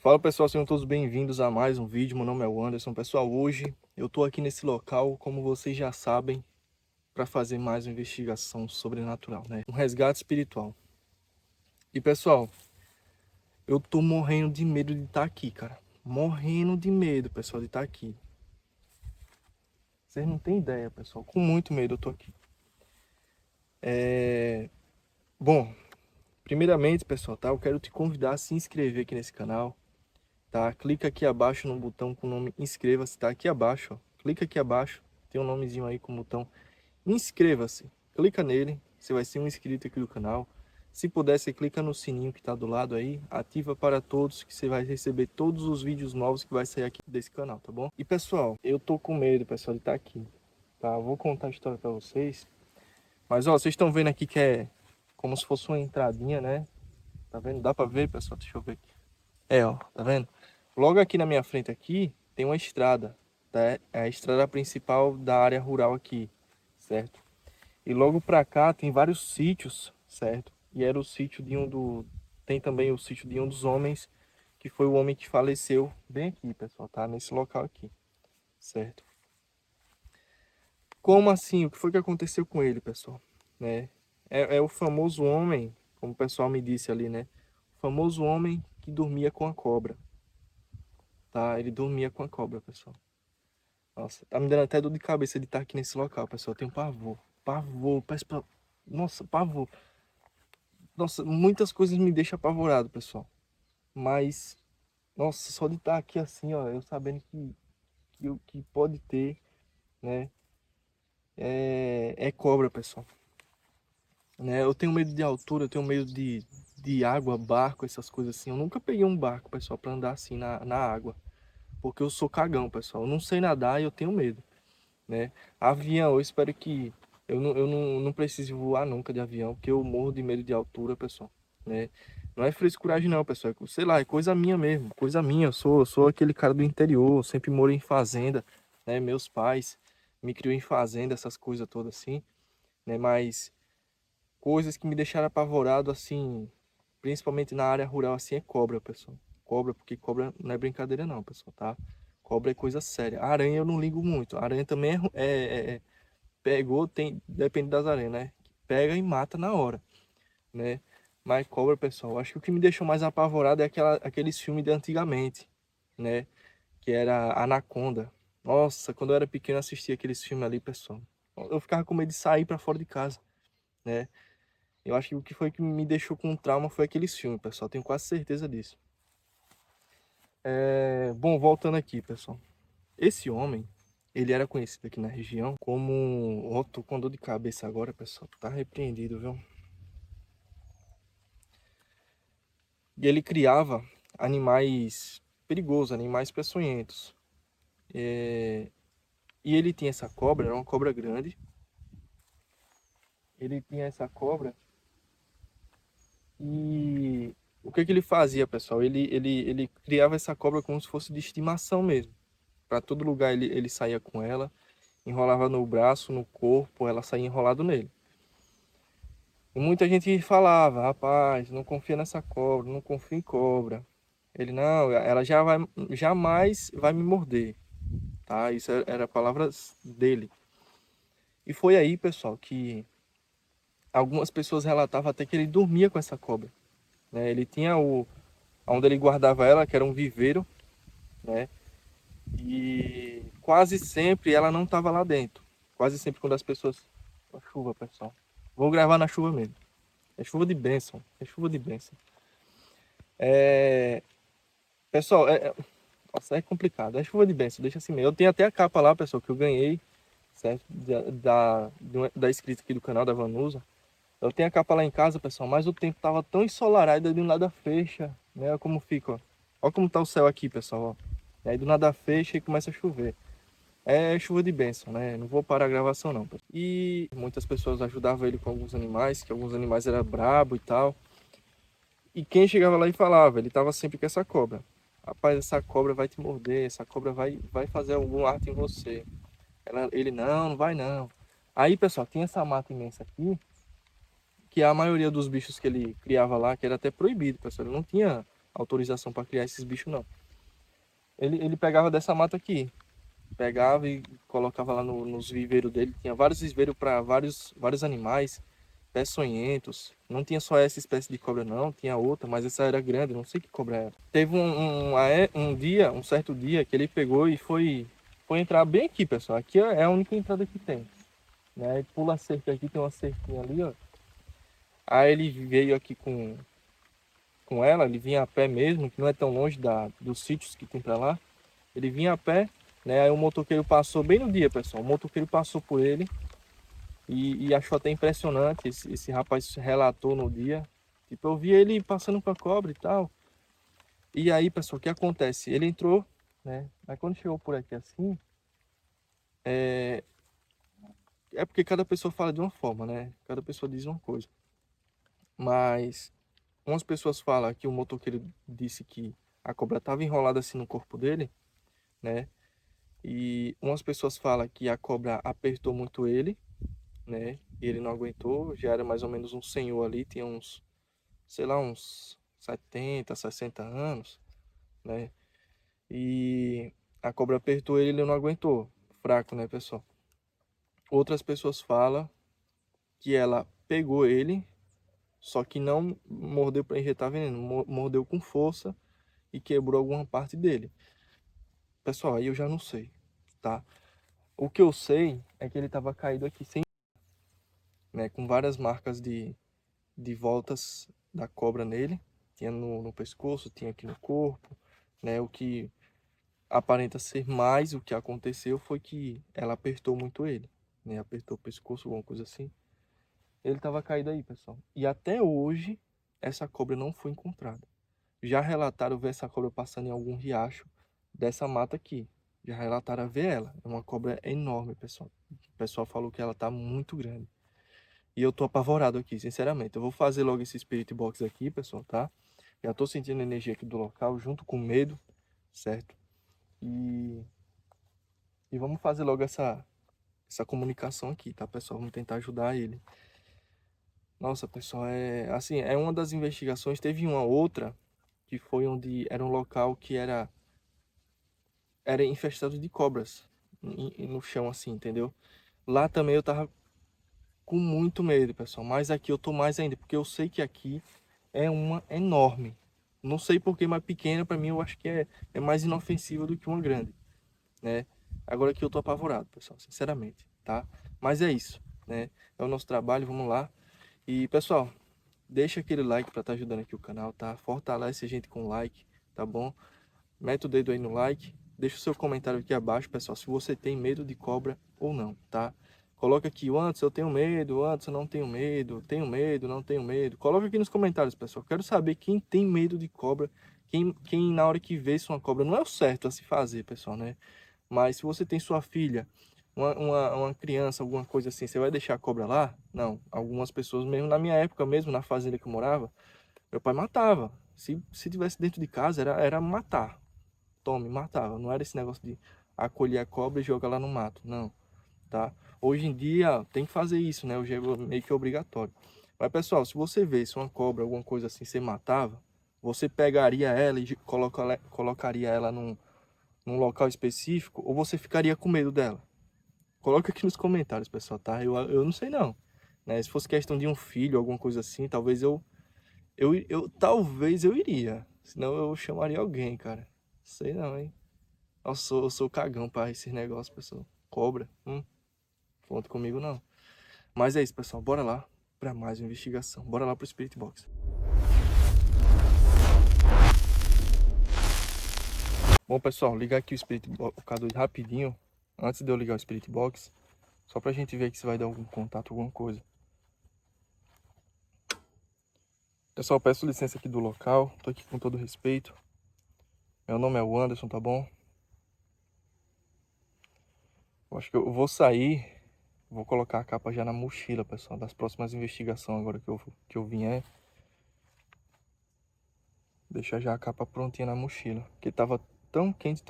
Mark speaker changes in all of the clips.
Speaker 1: Fala pessoal, sejam todos bem-vindos a mais um vídeo. Meu nome é o Anderson. Pessoal, hoje eu tô aqui nesse local, como vocês já sabem, para fazer mais uma investigação sobrenatural, né? Um resgate espiritual. E pessoal, eu tô morrendo de medo de estar aqui, cara. Morrendo de medo, pessoal, de estar aqui. Vocês não têm ideia, pessoal. Com muito medo eu tô aqui. Bom, primeiramente, pessoal, tá? Eu quero te convidar a se inscrever aqui nesse canal, tá? Clica aqui abaixo no botão com o nome inscreva-se, tá? Aqui abaixo, ó. Clica aqui abaixo, tem um nomezinho aí com o botão inscreva-se. Clica nele, você vai ser um inscrito aqui do canal. Se puder, você clica no sininho que está do lado aí, ativa para todos, que você vai receber todos os vídeos novos que vai sair aqui desse canal, tá bom? E pessoal, eu tô com medo, pessoal, de estar aqui, tá? Eu vou contar a história para vocês. Mas ó, vocês estão vendo aqui que é como se fosse uma entradinha, né? Tá vendo? Dá para ver, pessoal? Deixa eu ver aqui. Ó, tá vendo? Logo aqui na minha frente aqui tem uma estrada, tá? É a estrada principal da área rural aqui, certo? E logo pra cá tem vários sítios, certo? E era o sítio de Tem também o sítio de um dos homens, que foi o homem que faleceu bem aqui, pessoal, tá? Nesse local aqui, certo? Como assim? O que foi que aconteceu com ele, pessoal? Né? É o famoso homem, como o pessoal me disse ali, né? O famoso homem que dormia com a cobra, tá? Ele dormia com a cobra, pessoal. Nossa, tá me dando até dor de cabeça de estar aqui nesse local, pessoal. Eu tenho pavor. Pavor, Nossa, pavor. Nossa, muitas coisas me deixam apavorado, pessoal. Mas, nossa, só de estar aqui assim, ó, eu sabendo que pode ter, né? É cobra, pessoal. Né? Eu tenho medo de altura, eu tenho medo de água, barco, essas coisas assim. Eu nunca peguei um barco, pessoal, para andar assim na água. Porque eu sou cagão, pessoal. Eu não sei nadar e eu tenho medo, né? Avião, eu espero que eu não precise voar nunca de avião, porque eu morro de medo de altura, pessoal, né? Não é frescuragem não, pessoal, sei lá, é coisa minha mesmo, coisa minha. Eu sou aquele cara do interior, sempre moro em fazenda, né? Meus pais me criou em fazenda, essas coisas todas assim, né? Mas coisas que me deixaram apavorado assim, principalmente na área rural assim, é cobra, pessoal. Cobra, porque cobra não é brincadeira não, pessoal, tá? Cobra é coisa séria. Aranha eu não ligo muito. Aranha também pegou, depende das aranhas, né? Pega e mata na hora, né? Mas cobra, pessoal, acho que o que me deixou mais apavorado é aqueles filmes de antigamente, né? Que era Anaconda. Nossa, quando eu era pequeno eu assistia aqueles filmes ali, pessoal. Eu ficava com medo de sair para fora de casa, né? Eu acho que o que foi que me deixou com trauma foi aqueles filmes, pessoal. Tenho quase certeza disso. Bom, voltando aqui, pessoal. Esse homem, ele era conhecido aqui na região como... Ó, tô com dor de cabeça agora, pessoal. Tá repreendido, viu? E ele criava animais perigosos, animais peçonhentos. E ele tinha essa cobra, era uma cobra grande. Ele tinha essa cobra e o que que ele fazia, pessoal? Ele criava essa cobra como se fosse de estimação mesmo. Para todo lugar ele saía com ela, enrolava no braço, no corpo, ela saía enrolado nele. E muita gente falava, rapaz, não confia nessa cobra, não confia em cobra. Ele, não, ela jamais vai me morder, tá? Isso era palavras dele. E foi aí, pessoal, que algumas pessoas relatavam até que ele dormia com essa cobra, né? Ele tinha onde ele guardava ela, que era um viveiro, né? E quase sempre ela não estava lá dentro. Quase sempre quando as pessoas... A chuva, pessoal. Vou gravar na chuva mesmo. É chuva de bênção. É chuva de bênção. Pessoal, nossa, é complicado. É chuva de bênção, deixa assim mesmo. Eu tenho até a capa lá, pessoal, que eu ganhei, certo? Da escrita aqui do canal da Vanusa. Eu tenho a capa lá em casa, pessoal, mas o tempo tava tão ensolarado, aí do nada fecha, né? Olha como fica, ó. Olha como tá o céu aqui, pessoal, ó. E aí do nada fecha e começa a chover. É chuva de bênção, né? Não vou parar a gravação não, pessoal. E muitas pessoas ajudavam ele com alguns animais, que alguns animais eram brabo e tal. E quem chegava lá e falava, ele tava sempre com essa cobra. Rapaz, essa cobra vai te morder, essa cobra vai fazer algum ato em você. Ele, não, não vai não. Aí, pessoal, tinha essa mata imensa aqui, que a maioria dos bichos que ele criava lá, que era até proibido, pessoal. Ele não tinha. autorização para criar esses bichos, não. Ele pegava dessa mata aqui. Pegava e colocava lá nos viveiros dele. Tinha vários viveiros para vários animais, peçonhentos. Não tinha só essa espécie de cobra, não. Tinha outra, mas essa era grande. Não sei que cobra era. Teve um certo dia, que ele pegou e foi entrar bem aqui, pessoal. Aqui é a única entrada que tem. Né? Pula a cerca aqui, tem uma cerquinha ali, ó. Aí ele veio aqui com ela, ele vinha a pé mesmo, que não é tão longe dos sítios que tem para lá. Ele vinha a pé, né? Aí o motoqueiro passou bem no dia, pessoal. O motoqueiro passou por ele e achou até impressionante. Esse rapaz relatou no dia. Tipo, eu vi ele passando com a cobra e tal. E aí, pessoal, o que acontece? Ele entrou, né? Aí quando chegou por aqui assim, é, é porque cada pessoa fala de uma forma, né? Cada pessoa diz uma coisa. Mas umas pessoas falam que o motoqueiro disse que a cobra estava enrolada assim no corpo dele, né? E umas pessoas falam que a cobra apertou muito ele, né? E ele não aguentou, já era mais ou menos um senhor ali, tinha uns, sei lá, uns 70, 60 anos, né? E a cobra apertou ele e ele não aguentou. Fraco, né, pessoal? Outras pessoas falam que ela pegou ele, só que não mordeu para injetar veneno, mordeu com força e quebrou alguma parte dele. Pessoal, aí eu já não sei, tá? O que eu sei é que ele estava caído aqui sem, né, com várias marcas de voltas da cobra nele. Tinha no pescoço, tinha aqui no corpo, né? O que aparenta ser mais o que aconteceu foi que ela apertou muito ele, né? Apertou o pescoço, alguma coisa assim. Ele estava caído aí, pessoal. E até hoje, essa cobra não foi encontrada. Já relataram ver essa cobra passando em algum riacho dessa mata aqui. Já relataram ver ela. É uma cobra enorme, pessoal. O pessoal falou que ela tá muito grande. E eu tô apavorado aqui, sinceramente. Eu vou fazer logo esse Spirit Box aqui, pessoal, tá? Já tô sentindo a energia aqui do local, junto com medo, certo? E vamos fazer logo essa comunicação aqui, tá, pessoal? Vamos tentar ajudar ele. Nossa, pessoal, assim, é uma das investigações. Teve uma outra que foi onde era um local que era infestado de cobras no chão, assim, entendeu? Lá também eu tava com muito medo, pessoal. Mas aqui eu tô mais ainda, porque eu sei que aqui é uma enorme. Não sei por que, mas pequena pra mim eu acho que é mais inofensiva do que uma grande, né? Agora aqui eu tô apavorado, pessoal, sinceramente, tá? Mas é isso, né? É o nosso trabalho, vamos lá. E, pessoal, deixa aquele like pra estar ajudando aqui o canal, tá? Fortalece a gente com like, tá bom? Mete o dedo aí no like. Deixa o seu comentário aqui abaixo, pessoal, se você tem medo de cobra ou não, tá? Coloca aqui, antes eu tenho medo, antes eu não tenho medo, não tenho medo. Coloca aqui nos comentários, pessoal. Quero saber quem tem medo de cobra, quem na hora que vê se uma cobra, não é o certo a se fazer, pessoal, né? Mas se você tem sua filha, uma criança, alguma coisa assim, você vai deixar a cobra lá? Não. Algumas pessoas, mesmo na minha época, mesmo na fazenda que eu morava, meu pai matava. Se tivesse dentro de casa, era matar. Tome, matava. Não era esse negócio de acolher a cobra e jogar lá no mato, não, tá? Hoje em dia tem que fazer isso, né? Hoje é meio que obrigatório. Mas, pessoal, se você vê se uma cobra, alguma coisa assim, você matava, você pegaria ela e colocaria ela num local específico ou você ficaria com medo dela? Coloca aqui nos comentários, pessoal, tá? Eu não sei não, né? Se fosse questão de um filho, alguma coisa assim, talvez talvez eu iria. Senão eu chamaria alguém, cara. Sei não, hein? Eu sou cagão pra esses negócios, pessoal. Cobra, conta comigo não. Mas é isso, pessoal. Bora lá pra mais uma investigação. Bora lá pro Spirit Box. Bom, pessoal, ligar aqui o K2 rapidinho. Antes de eu ligar o Spirit Box. Só pra gente ver aqui se vai dar algum contato, alguma coisa. Pessoal, peço licença aqui do local. Tô aqui com todo respeito. Meu nome é o Anderson, tá bom? Eu acho que eu vou sair. Vou colocar a capa já na mochila, pessoal. Das próximas investigações agora que eu vier. Deixar já a capa prontinha na mochila. Porque tava tão quente.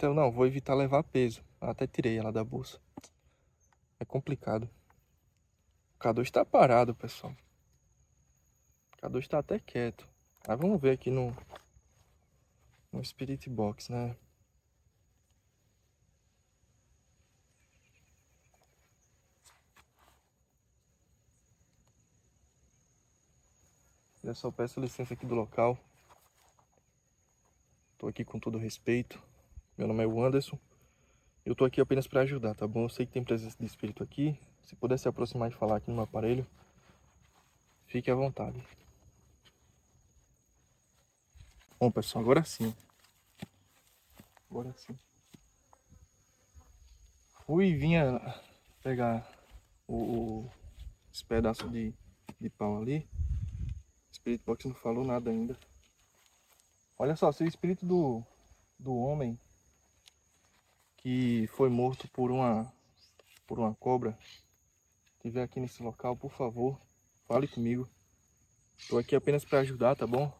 Speaker 1: Eu não, vou evitar levar peso. Até tirei ela da bolsa. É complicado. O K2 tá parado, pessoal. O K2 tá até quieto. Mas vamos ver aqui no Um Spirit Box, né? Eu só peço licença aqui do local. Tô aqui com todo respeito. Meu nome é o Anderson. Eu tô aqui apenas para ajudar, tá bom? Eu sei que tem presença de espírito aqui. Se puder se aproximar e falar aqui no meu aparelho, fique à vontade. Bom, pessoal, agora sim. Agora sim. Fui e vinha pegar esse pedaço de pau ali. O Spirit Box não falou nada ainda. Olha só, se o espírito do homem que foi morto por uma cobra estiver aqui nesse local, por favor, fale comigo. Estou aqui apenas para ajudar, tá bom?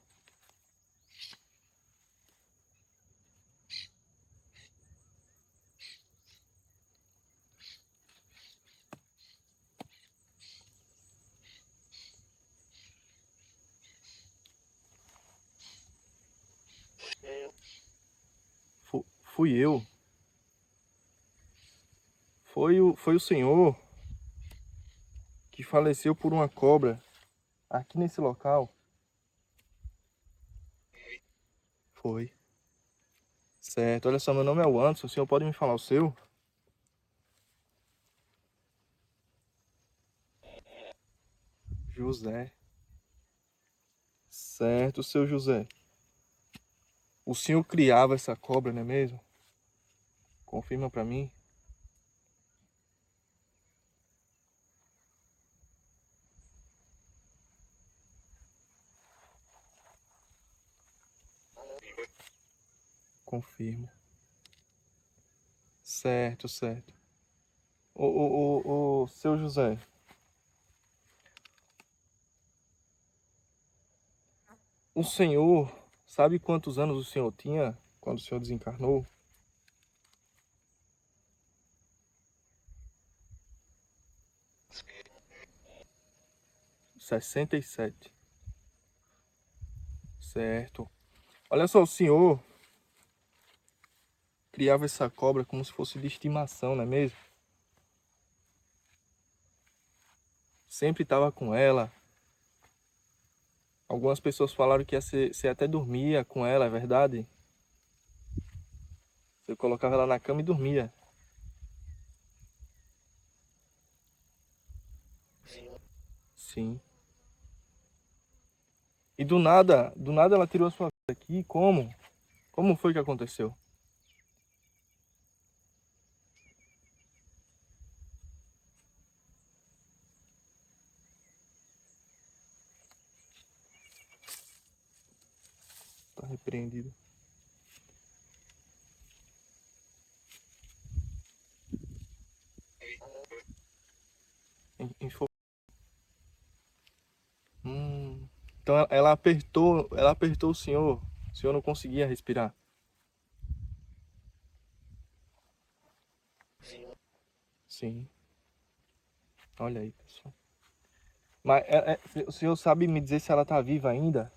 Speaker 1: Fui eu. Foi o senhor que faleceu por uma cobra aqui nesse local. Foi. Certo. Olha só, meu nome é o Anderson. O senhor pode me falar o seu? José. Certo, seu José. O senhor criava essa cobra, não é mesmo? Confirma para mim. Confirmo. Certo, certo. Ô, seu José, o senhor sabe quantos anos o senhor tinha quando o senhor desencarnou? Sessenta e sete. Certo. Olha só, o senhor criava essa cobra como se fosse de estimação, não é mesmo? Sempre estava com ela. Algumas pessoas falaram que você até dormia com ela, é verdade? Você colocava ela na cama e dormia. Sim. E do nada ela tirou a sua vida aqui. Como? Como foi que aconteceu? Tá repreendido. Info... Então ela apertou o senhor. O senhor não conseguia respirar. Sim. Olha aí, pessoal. Mas o senhor sabe me dizer se ela tá viva ainda?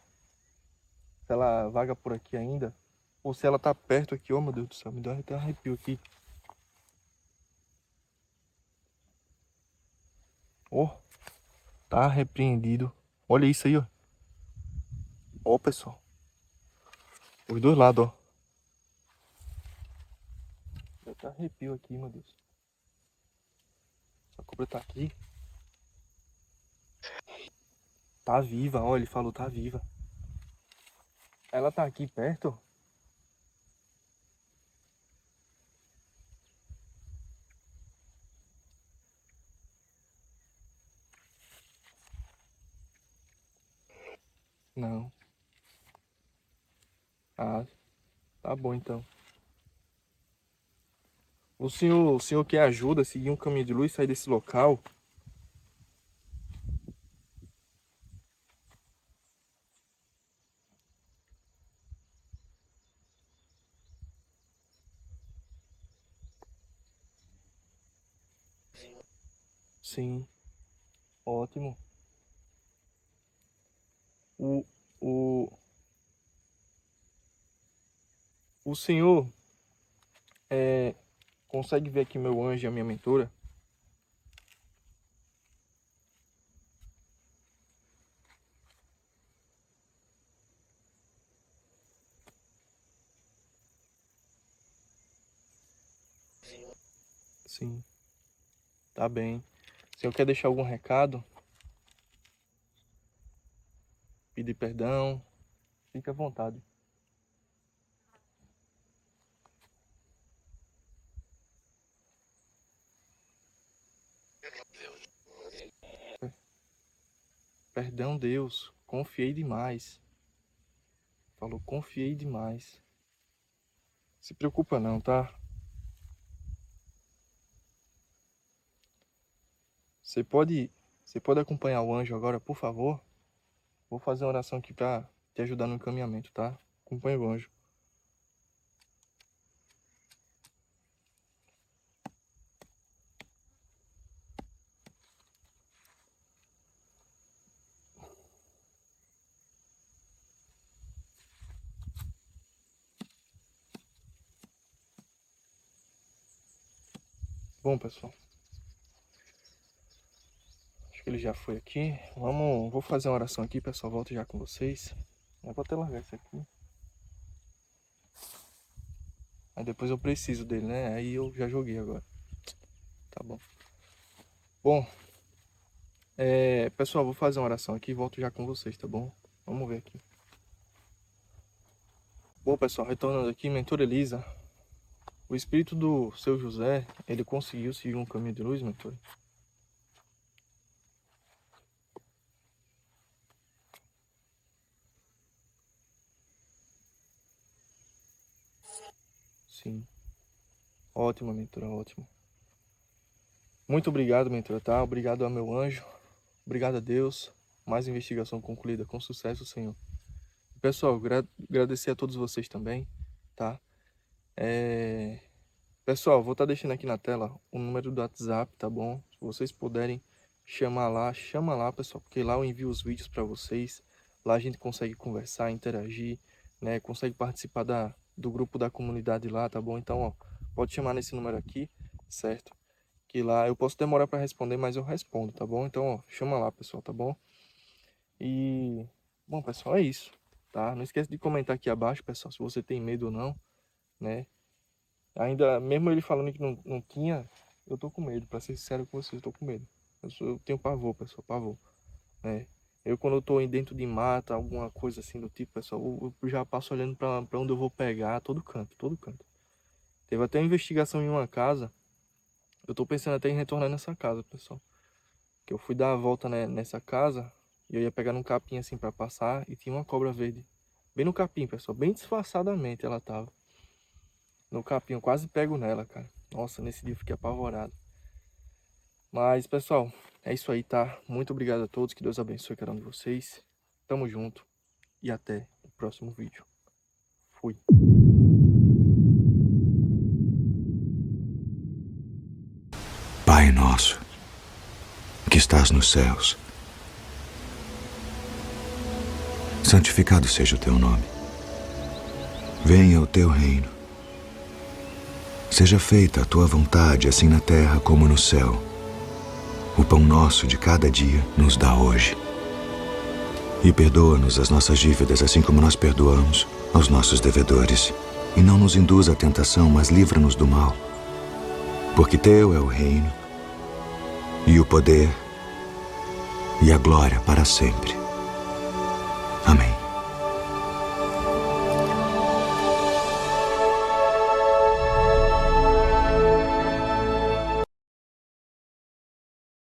Speaker 1: Se ela vaga por aqui ainda? Ou se ela tá perto aqui? Oh, meu Deus do céu, me deu até arrepio aqui. Oh, tá repreendido. Olha isso aí, ó. Ó, pessoal. Os dois lados, ó. Deu até arrepio aqui, meu Deus. A cobra tá aqui. Tá viva, ó. Ele falou tá viva. Ela tá aqui perto? Não. Ah, tá bom então. O senhor quer ajuda a seguir um caminho de luz e sair desse local? Sim, ótimo. O, o, o senhor consegue ver aqui meu anjo e a minha mentora? Sim, tá bem. O senhor quer deixar algum recado? Pedir perdão? Fique à vontade. Perdão, Deus. Confiei demais. Falou, confiei demais. Se preocupa não, tá? Você pode acompanhar o anjo agora, por favor? Vou fazer uma oração aqui pra te ajudar no encaminhamento, tá? Acompanhe o anjo. Bom, pessoal. Acho que ele já foi aqui. Vou fazer uma oração aqui, pessoal. Volto já com vocês. Eu vou até largar isso aqui. Aí depois eu preciso dele, né? Aí eu já joguei agora. Tá bom. Bom. Pessoal, vou fazer uma oração aqui e volto já com vocês, tá bom? Vamos ver aqui. Bom, pessoal, retornando aqui, mentora Elisa. O espírito do seu José, ele conseguiu seguir um caminho de luz, mentora? Sim. Ótimo, mentora, ótimo. Muito obrigado, mentora, tá? Obrigado ao meu anjo. Obrigado a Deus. Mais investigação concluída com sucesso, Senhor. Pessoal, agradecer a todos vocês também, tá? Pessoal, vou estar deixando aqui na tela o número do WhatsApp, tá bom? Se vocês puderem chamar lá, chama lá, pessoal, porque lá eu envio os vídeos para vocês. Lá a gente consegue conversar, interagir, né? Consegue participar do grupo da comunidade lá, tá bom? Então, ó, pode chamar nesse número aqui, certo? Que lá eu posso demorar para responder, mas eu respondo, tá bom? Então, ó, chama lá, pessoal, tá bom? E, bom, pessoal, é isso, tá? Não esquece de comentar aqui abaixo, pessoal, se você tem medo ou não, né? Ainda, mesmo ele falando que não tinha, eu tô com medo, pra ser sincero com vocês, eu tô com medo. Eu tenho pavor, pessoal, pavor, né? Quando eu tô dentro de mata, alguma coisa assim do tipo, pessoal, eu já passo olhando pra onde eu vou pegar, todo canto, todo canto. Teve até uma investigação em uma casa, eu tô pensando até em retornar nessa casa, pessoal. Que eu fui dar a volta, né, nessa casa, e eu ia pegar num capim assim pra passar, e tinha uma cobra verde. Bem no capim, pessoal, bem disfarçadamente ela tava. No capim, eu quase pego nela, cara. Nossa, nesse dia eu fiquei apavorado. Mas, pessoal, é isso aí, tá? Muito obrigado a todos, que Deus abençoe cada um de vocês. Tamo junto e até o próximo vídeo. Fui.
Speaker 2: Pai nosso, que estás nos céus, santificado seja o teu nome. Venha o teu reino. Seja feita a tua vontade, assim na terra como no céu. O pão nosso de cada dia nos dá hoje. E perdoa-nos as nossas dívidas, assim como nós perdoamos aos nossos devedores. E não nos induz à tentação, mas livra-nos do mal. Porque teu é o reino, e o poder, e a glória para sempre.